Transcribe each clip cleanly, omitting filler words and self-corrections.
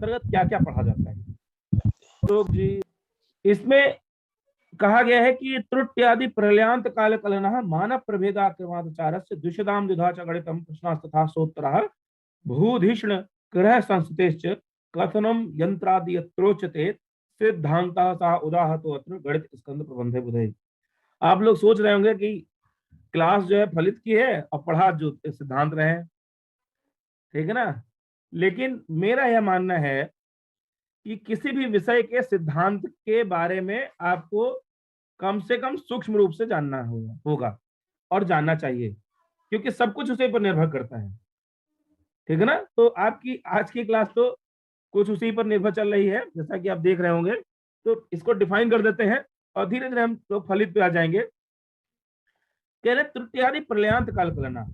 अंतर्गत क्या क्या पढ़ा जाता है। तो जी इसमें कहा गया है कि त्रुट्यादि प्रलयांत काल कलनः मानव प्रभेदाक्रमाचारस्य द्विषदाम द्विधा च गणितम प्रश्नास्तथा सोत्तरः भूधिष्ण ग्रह संस्थितेश्च कथनम यंत्रादि यत्रोच्यते सिद्धांतः सा उदाहतो अत्र गणित स्कंद प्रबंधे बुधे। आप लोग सोच रहे होंगे कि क्लास जो है फलित की है और पढ़ा जो सिद्धांत रहे, ठीक है ना। लेकिन मेरा यह मानना है कि किसी भी विषय के सिद्धांत के बारे में आपको कम से कम सूक्ष्म रूप से जानना होगा और जानना चाहिए, क्योंकि सब कुछ उसी पर निर्भर करता है, ठीक है ना। तो आपकी आज की क्लास तो कुछ उसी पर निर्भर चल रही है, जैसा कि आप देख रहे होंगे। तो इसको डिफाइन कर देते हैं और धीरे धीरे हम लोग फलित पे आ जाएंगे। कह रहे तृतीयादि प्रलयांत काल कलना।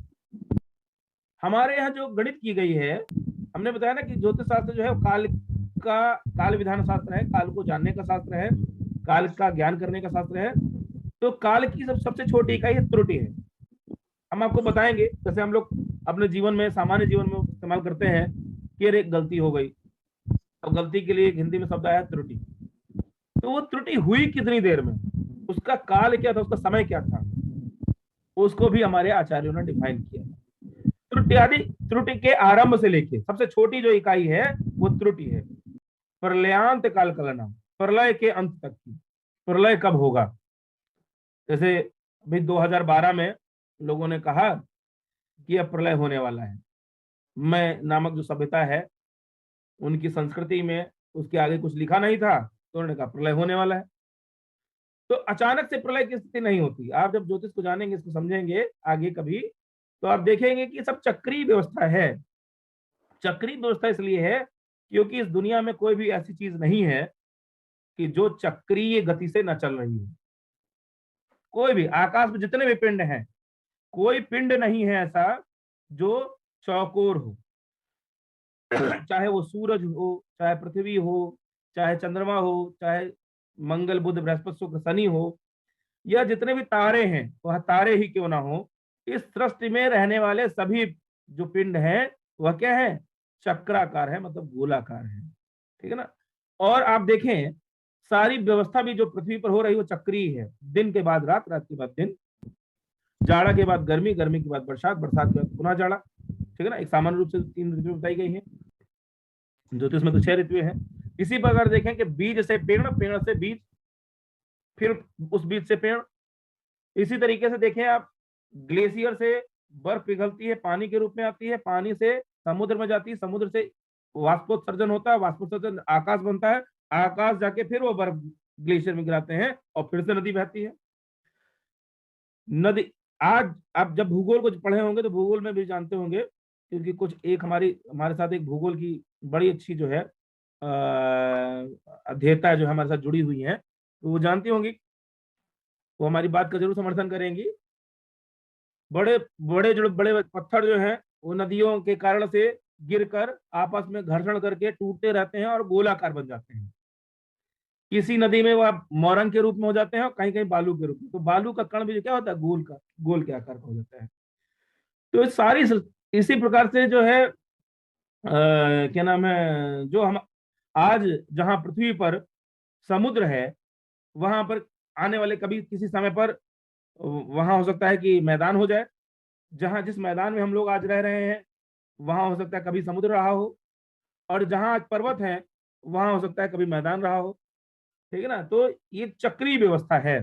हमारे यहाँ जो गणित की गई है, हमने बताया ना कि ज्योतिष शास्त्र जो है काल विधान शास्त्र है, काल को जानने का शास्त्र है, काल का ज्ञान करने का शास्त्र है। तो काल की सबसे छोटी इकाई है त्रुटि है। हम आपको बताएंगे, जैसे हम लोग अपने जीवन में, सामान्य जीवन में इस्तेमाल करते हैं कि अरे गलती हो गई, और गलती के लिए हिंदी में शब्द आया त्रुटि। तो वो त्रुटि हुई कितनी देर में, उसका काल क्या था, उसका समय क्या था, उसको भी हमारे आचार्यों ने डिफाइन किया। त्रुटि के आरंभ से लेके सबसे छोटी जो इकाई है वो त्रुटि है। प्रलयांत काल कलना, प्रलय के अंत तक की, प्रलय कब होगा। जैसे अभी 2012 में लोगों ने कहा कि अब प्रलय होने वाला है। मैं नामक जो सभ्यता है, उनकी संस्कृति में उसके आगे कुछ लिखा नहीं था, तो उन्होंने कहा प्रलय होने वाला है। तो अचानक से प्रलय की स्थिति नहीं होती। आप जब ज्योतिष को जानेंगे, इसको समझेंगे आगे कभी, तो आप देखेंगे कि सब चक्रीय व्यवस्था है। चक्रीय व्यवस्था इसलिए है क्योंकि इस दुनिया में कोई भी ऐसी चीज नहीं है कि जो चक्रीय गति से न चल रही है। कोई भी आकाश में जितने भी पिंड हैं, कोई पिंड नहीं है ऐसा जो चौकोर हो। चाहे वो सूरज हो, चाहे पृथ्वी हो, चाहे चंद्रमा हो, चाहे मंगल बुध बृहस्पति शुक्र शनि हो, या जितने भी तारे हैं वह तारे ही क्यों ना हो, इस सृष्टि में रहने वाले सभी जो पिंड हैं वह क्या है, चक्राकार है, मतलब गोलाकार है, ठीक है ना। और आप देखें सारी व्यवस्था भी जो पृथ्वी पर हो रही है वो चक्रीय है। दिन के बाद रात, रात के बाद दिन, जाड़ा के बाद गर्मी, गर्मी के बाद बरसात, बरसात के बाद पुनः जाड़ा, ठीक है ना। एक सामान्य रूप से 3 ऋतु बताई गई है, ज्योतिष में तो 6 ऋतु हैं। इसी प्रकार देखें कि बीज से पेड़, पेड़ से बीज, फिर उस बीज से पेड़। इसी तरीके से देखें आप, ग्लेशियर से बर्फ पिघलती है, पानी के रूप में आती है, पानी से समुद्र में जाती है, समुद्र से वाष्पोत्सर्जन होता है, वाष्पोत्सर्जन आकाश बनता है, आकाश जाके फिर वो बर्फ ग्लेशियर में गिराते हैं और फिर से नदी बहती है। नदी, आज आप जब भूगोल को पढ़े होंगे तो भूगोल में भी जानते होंगे, क्योंकि कुछ एक हमारे साथ एक भूगोल की बड़ी अच्छी जो है अध्येता जो हमारे साथ जुड़ी हुई है, तो वो जानती होंगी, वो हमारी बात का जरूर समर्थन करेंगी। बड़े बड़े जो बड़े पत्थर जो हैं वो नदियों के कारण से गिरकर आपस में घर्षण करके टूटते रहते हैं और गोलाकार बन जाते हैं। किसी नदी में वो आप मोरंग के रूप में हो जाते हैं और कहीं कहीं बालू के रूप में। तो बालू का कण भी क्या होता है, गोल के आकार का हो जाता है। तो सारी इसी प्रकार से जो है क्या नाम है, जो हम आज जहां पृथ्वी पर समुद्र है, वहां पर आने वाले कभी किसी समय पर वहां हो सकता है कि मैदान हो जाए। जहां जिस मैदान में हम लोग आज रह रहे हैं वहां हो सकता है कभी समुद्र रहा हो, और जहां आज पर्वत है वहां हो सकता है कभी मैदान रहा हो, ठीक है ना। तो ये चक्रीय व्यवस्था है।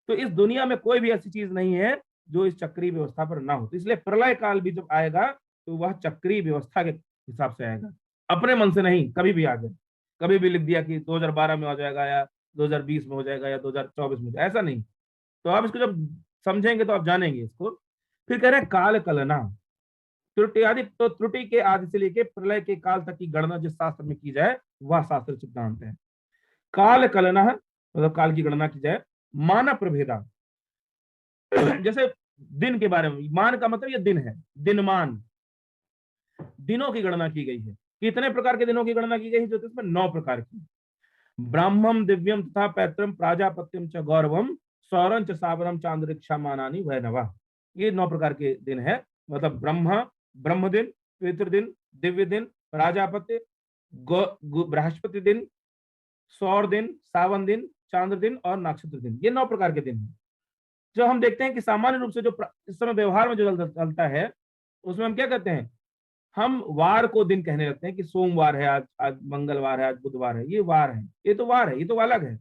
तो इस दुनिया में कोई भी ऐसी चीज नहीं है जो इस चक्रीय व्यवस्था पर ना हो। तो इसलिए प्रलय काल भी जब आएगा तो वह चक्रीय व्यवस्था के हिसाब से आएगा, अपने मन से नहीं। कभी भी आ जाए, कभी भी लिख दिया कि 2012 में हो जाएगा या 2020 में हो जाएगा या 2024 में, ऐसा नहीं। तो आप इसको जब समझेंगे तो आप जानेंगे इसको। फिर कह रहे हैं काल कलना, त्रुटि आदि। तो त्रुटि के आदि से लेके प्रलय के काल तक की गणना जिस शास्त्र में की जाए वह शास्त्र सिद्धांत है। काल कलना मतलब काल की गणना की जाए। मानव प्रभेदा, जैसे दिन के बारे में, मान का मतलब ये दिन है, दिनमान, दिनों की गणना की गई है। कितने प्रकार के दिनों की गणना की गई है ज्योतिष में? 9 प्रकार की। ब्राह्मम दिव्यम तथा पैत्रम प्राजापत्यम च गौरवम सौरं च सावरम चांद्रिक्षा मानानी वैनवा। ये 9 प्रकार के दिन है। मतलब ब्रह्म दिन, पितृ दिन, दिव्य दिन, प्राजापत्य, बृहस्पति दिन, सौर दिन, सावन दिन, चांद्र दिन और नक्षत्र दिन, ये 9 प्रकार के दिन हैं। जो हम देखते हैं कि सामान्य रूप से जो इस समय व्यवहार में जो चलता है, उसमें हम क्या कहते हैं, हम वार को दिन कहने लगते हैं कि सोमवार है आज, आज मंगलवार है, आज बुधवार है, ये वार है, ये तो वार है, ये तो अलग है।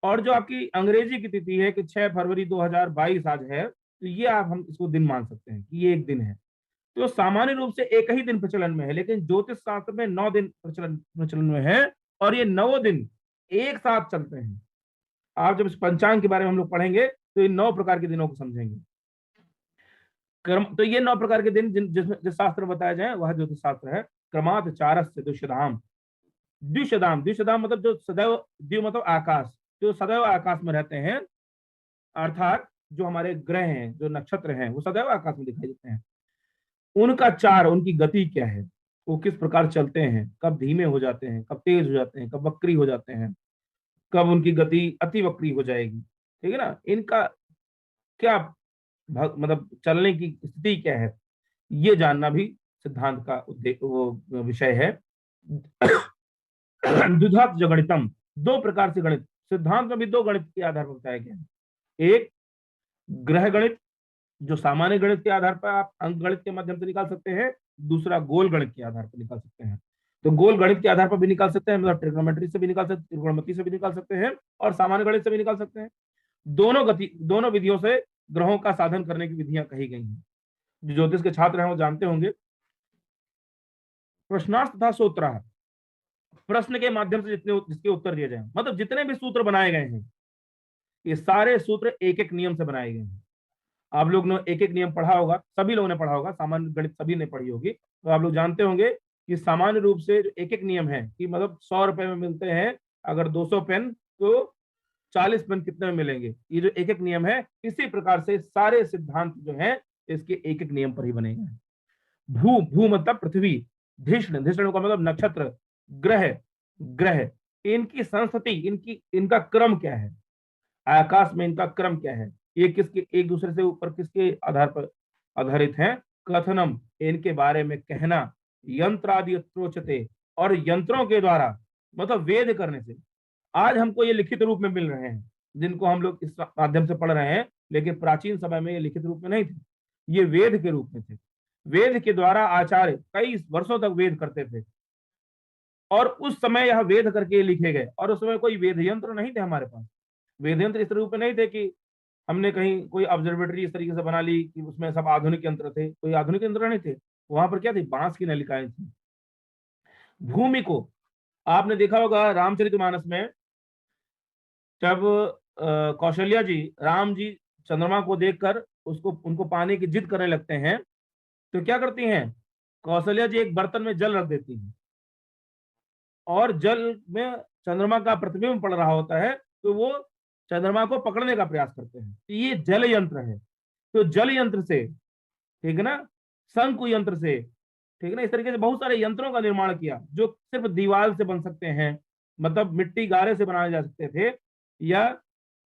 और जो आपकी अंग्रेजी की तिथि है कि 6 फरवरी 2022 आज है, तो ये आप हम इसको दिन मान सकते हैं कि ये एक दिन है। तो सामान्य रूप से एक ही दिन प्रचलन में है, लेकिन ज्योतिष शास्त्र में 9 दिन प्रचलन में है, और ये 9 दिन एक साथ चलते हैं। आप जब इस पंचांग के बारे में हम लोग पढ़ेंगे तो इन 9 प्रकार के दिनों को समझेंगे। क्रम, तो ये 9 प्रकार के दिन जिसमें जिस शास्त्र बताया जाए वह ज्योतिष शास्त्र है। क्रमात् चारस्य द्विषधाम, द्विषधाम, द्विषधाम मतलब जो सदैव, द्वि मतलब आकाश, जो सदैव आकाश में रहते हैं, अर्थात जो हमारे ग्रह हैं, जो नक्षत्र हैं, वो सदैव आकाश में दिखाई देते हैं। उनका चार, उनकी गति क्या है, वो किस प्रकार चलते हैं, कब धीमे हो जाते हैं, कब तेज हो जाते हैं, कब वक्री हो जाते हैं, कब उनकी गति अति वक्री हो जाएगी, ठीक है ना, इनका क्या मतलब चलने की स्थिति क्या है, ये जानना भी सिद्धांत का उद्देश्य, वो विषय है। द्विधात जो गणितम, 2 प्रकार से गणित, सिद्धांत में भी 2 गणित के आधार पर बताया गया है। एक ग्रह गणित, जो सामान्य गणित के आधार पर आप अंक गणित के माध्यम से निकाल सकते हैं। दूसरा गोल गणित के आधार पर निकाल सकते हैं। तो गोल गणित के आधार पर भी निकाल सकते हैं, मतलब ट्रिग्नोमेट्री से भी निकाल सकते, त्रिकोणमिति से भी निकाल सकते हैं, और सामान्य गणित से भी निकाल सकते हैं। दोनों विधियों से ग्रहों का साधन करने की विधियां कही गई हैं। जो ज्योतिष के छात्र हैं वो जानते होंगे। प्रश्नार्थ तथा सूत्र, प्रश्न के माध्यम से जिसके उत्तर दिए जाए, मतलब जितने भी सूत्र बनाए गए हैं, ये सारे सूत्र एक एक नियम से बनाए गए हैं। आप लोग ने एक एक नियम पढ़ा होगा, सभी लोगों ने पढ़ा होगा, सामान्य गणित सभी ने पढ़ी होगी, तो आप लोग जानते होंगे कि सामान्य रूप से जो एक एक नियम है कि मतलब 100 रुपए में मिलते हैं अगर 200 पेन, तो 40 पेन कितने में मिलेंगे, ये जो एक एक नियम है, इसी प्रकार से सारे सिद्धांत जो है इसके एक एक नियम पर ही बने हैं। भू, भू मतलब पृथ्वी, धिष्ण, धिष्ण का मतलब नक्षत्र, ग्रह, ग्रह, इनकी संस्थिति, इनका क्रम क्या है, आकाश में इनका क्रम क्या है, ये किसके एक दूसरे से ऊपर किसके आधार पर आधारित हैं। कथनम, इनके बारे में कहना, यंत्रादि प्रोचते, और यंत्रों के द्वारा, मतलब वेद करने से। आज हमको ये लिखित रूप में मिल रहे हैं, जिनको हम लोग इस माध्यम से पढ़ रहे हैं, लेकिन प्राचीन समय में ये लिखित रूप में नहीं थे, ये वेद के रूप में थे। वेद के द्वारा आचार्य कई वर्षों तक वेद करते थे, और उस समय यह वेद करके लिखे गए, और उस समय कोई वेद यंत्र नहीं थे हमारे पास। वेद यंत्र इस रूप में नहीं थे कि हमने कहीं कोई ऑब्जर्वेटरी इस तरीके से बना ली कि उसमें सब आधुनिक यंत्र थे, कोई आधुनिक यंत्र नहीं थे। वहां पर क्या थी, बांस की नलिकाएं थी। भूमि को आपने देखा होगा रामचरितमानस में, जब कौशल्या जी, राम जी चंद्रमा को देखकर उसको उनको पाने की जिद करने लगते हैं, तो क्या करती हैं, कौशल्या जी एक बर्तन में जल रख देती हैं, और जल में चंद्रमा का प्रतिबिंब पड़ रहा होता है, तो वो चंद्रमा को पकड़ने का प्रयास करते हैं। तो ये जल यंत्र है। तो जल यंत्र से, ठीक है ना, शंकु यंत्र से, ठीक है ना, इस तरीके से बहुत सारे यंत्रों का निर्माण किया, जो सिर्फ दीवार से बन सकते हैं, मतलब मिट्टी गारे से बनाए जा सकते थे, या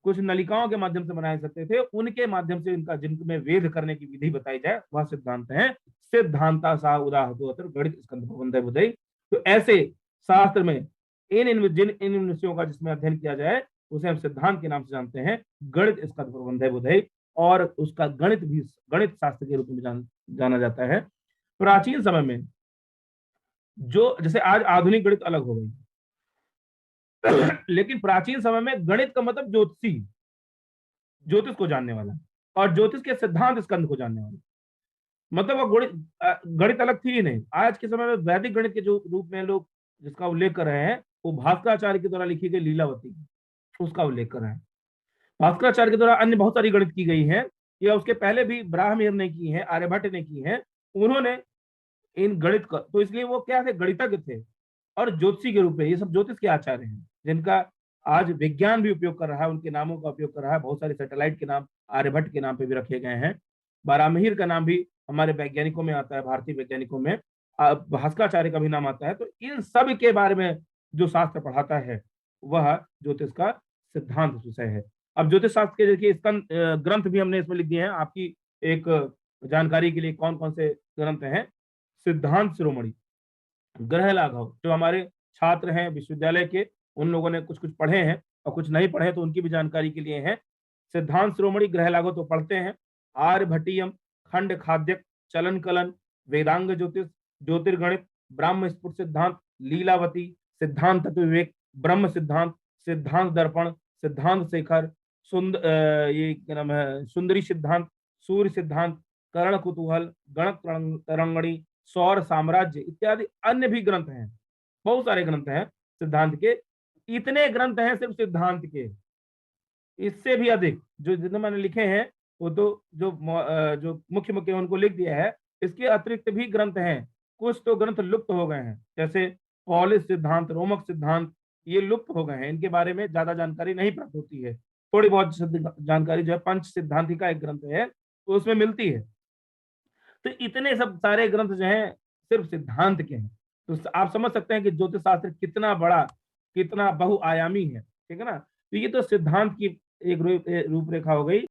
कुछ नलिकाओं के माध्यम से बनाए सकते थे। उनके माध्यम से इनका, जिनमें वेद करने की विधि बताई जाए, वह सिद्धांत है। सिद्धांता सा उदाहरण गणित स्कंद प्रबंध बुधई। तो ऐसे शास्त्र में इन विषयों का जिसमें अध्ययन किया जाए, उसे हम सिद्धांत के नाम से जानते हैं, गणित स्कंद प्रबंध बुधई, और उसका गणित भी गणित शास्त्र के रूप में जाना जाता है। प्राचीन समय में, जो जैसे आज आधुनिक गणित अलग हो गई, लेकिन प्राचीन समय में गणित का मतलब ज्योतिषी, ज्योतिष को जानने वाला, और ज्योतिष के सिद्धांत स्कंद को जानने वाला, मतलब वो गणित अलग थी ही नहीं। आज के समय में वैदिक गणित के जो रूप में लोग जिसका उल्लेख कर रहे हैं, वो भास्कराचार्य के द्वारा लिखी गई लीलावती, उसका उल्लेख कर रहे हैं। भास्कराचार्य के द्वारा अन्य बहुत सारी गणित की गई है, या उसके पहले भी ब्राह्मण ने की है, आर्यभट्ट ने की है। उन्होंने इन गणित का, तो इसलिए वो क्या थे, गणितज्ञ थे, और ज्योतिषी के रूप में, ये सब ज्योतिष के आचार्य हैं, जिनका आज विज्ञान भी उपयोग कर रहा है, उनके नामों का उपयोग कर रहा है। बहुत सारे सैटेलाइट के नाम आर्यभट्ट के नाम पे भी रखे गए हैं। बारामिहिर का नाम भी हमारे वैज्ञानिकों में आता है, भारतीय वैज्ञानिकों में भास्कराचार्य का भी नाम आता है। तो इन सब के बारे में जो शास्त्र पढ़ाता है, वह ज्योतिष का सिद्धांत विषय है। अब ज्योतिष शास्त्र के देखिए ग्रंथ भी हमने इसमें लिख दिए हैं आपकी एक जानकारी के लिए। कौन कौन से ग्रंथ हैं, सिद्धांत शिरोमणि, ग्रह लाघव, जो हमारे छात्र हैं विश्वविद्यालय के, उन लोगों ने कुछ कुछ पढ़े हैं और कुछ नहीं पढ़े तो उनकी भी जानकारी के लिए है। सिद्धांत शिरोमणि ग्रह लाघव तो पढ़ते हैं। आर्यभट्टियम, खंड खाद्यक, चलन कलन, वेदांग ज्योतिष, ज्योतिर्गणित, ब्राह्म स्फुट सिद्धांत, लीलावती, सिद्धांत तत्व विवेक, ब्रह्म सिद्धांत, सिद्धांत दर्पण, सिद्धांत शेखर, ये क्या नाम है, सुंदरी सिद्धांत, सूर्य सिद्धांत, कर्ण कुतूहल, गणक तरंगणी, सौर साम्राज्य इत्यादि अन्य भी ग्रंथ हैं। बहुत सारे ग्रंथ हैं सिद्धांत के। इतने ग्रंथ हैं सिर्फ सिद्धांत के, इससे भी अधिक जो जितने मैंने लिखे हैं वो तो जो मुख्य मुख्य उनको लिख दिया है। इसके अतिरिक्त भी ग्रंथ हैं। कुछ तो ग्रंथ लुप्त हो गए हैं, जैसे पॉलिश सिद्धांत, रोमक सिद्धांत, ये लुप्त हो गए हैं। इनके बारे में ज्यादा जानकारी नहीं प्राप्त होती है। थोड़ी बहुत जानकारी जो है पंच सिद्धांति का एक ग्रंथ है तो उसमें मिलती है। तो इतने सब सारे ग्रंथ जो हैं सिर्फ सिद्धांत के हैं। तो आप समझ सकते हैं कि ज्योतिष शास्त्र कितना बड़ा, कितना बहुआयामी है। ठीक है ना। तो ये तो सिद्धांत की एक रूपरेखा हो गई।